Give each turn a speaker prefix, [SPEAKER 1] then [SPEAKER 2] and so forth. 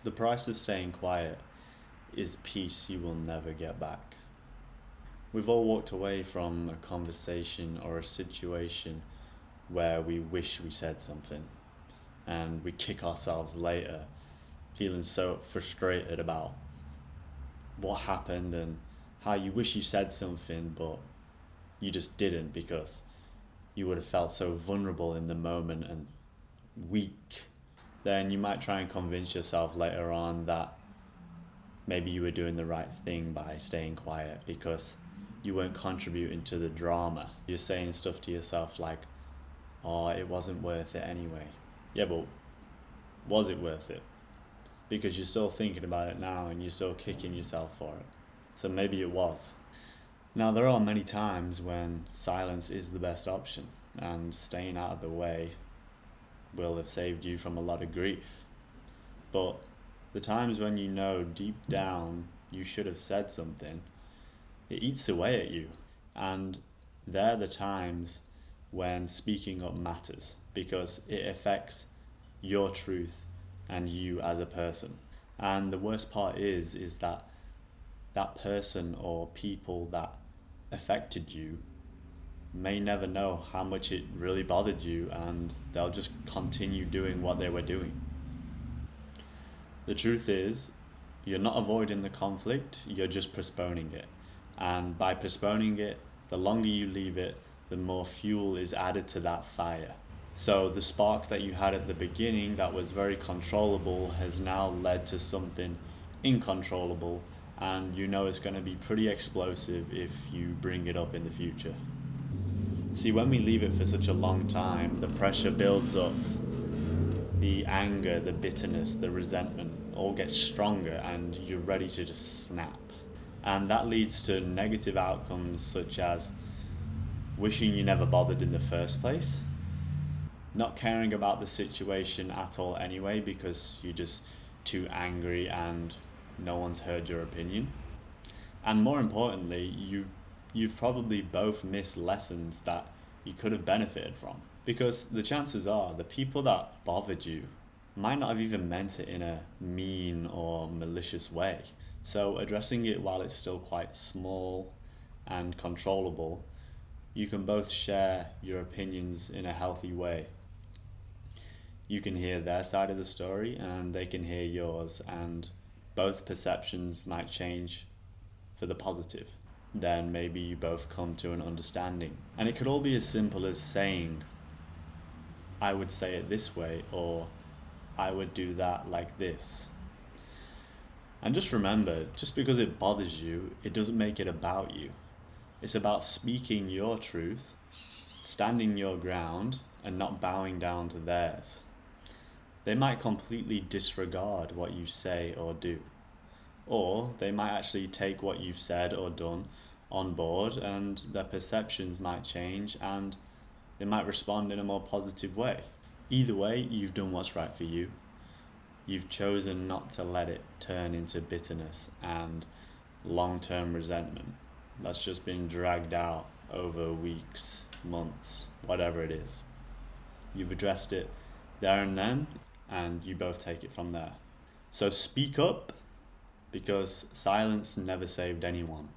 [SPEAKER 1] The price of staying quiet is peace you will never get back. We've all walked away from a conversation or a situation where we wish we said something, and we kick ourselves later, feeling so frustrated about what happened and how you wish you said something, but you just didn't because you would have felt so vulnerable in the moment and weak. Then you might try and convince yourself later on that maybe you were doing the right thing by staying quiet because you weren't contributing to the drama. You're saying stuff to yourself like, oh, it wasn't worth it anyway. Yeah, but was it worth it? Because you're still thinking about it now and you're still kicking yourself for it. So maybe it was. Now, there are many times when silence is the best option, and staying out of the way will have saved you from a lot of grief. But the times when you know deep down you should have said something, it eats away at you. And they're the times when speaking up matters because it affects your truth and you as a person. And the worst part is that that person or people that affected you may never know how much it really bothered you, and they'll just continue doing what they were doing. The truth is, you're not avoiding the conflict, you're just postponing it. And by postponing it, the longer you leave it, the more fuel is added to that fire. So the spark that you had at the beginning that was very controllable has now led to something uncontrollable, and you know it's going to be pretty explosive if you bring it up in the future. See, when we leave it for such a long time, the pressure builds up. The anger, the bitterness, the resentment all gets stronger, and you're ready to just snap. And that leads to negative outcomes such as wishing you never bothered in the first place, not caring about the situation at all anyway because you're just too angry and no one's heard your opinion. And more importantly, you've probably both missed lessons that you could have benefited from. Because the chances are the people that bothered you might not have even meant it in a mean or malicious way. So addressing it while it's still quite small and controllable, you can both share your opinions in a healthy way. You can hear their side of the story and they can hear yours, and both perceptions might change for the positive. Then maybe you both come to an understanding. And it could all be as simple as saying, I would say it this way, or I would do that like this. And just remember, just because it bothers you, it doesn't make it about you. It's about speaking your truth, standing your ground, and not bowing down to theirs. They might completely disregard what you say or do. Or they might actually take what you've said or done on board, and their perceptions might change and they might respond in a more positive way. Either way, you've done what's right for you. You've chosen not to let it turn into bitterness and long-term resentment that's just been dragged out over weeks, months, whatever it is. You've addressed it there and then, and you both take it from there. So speak up, because silence never saved anyone.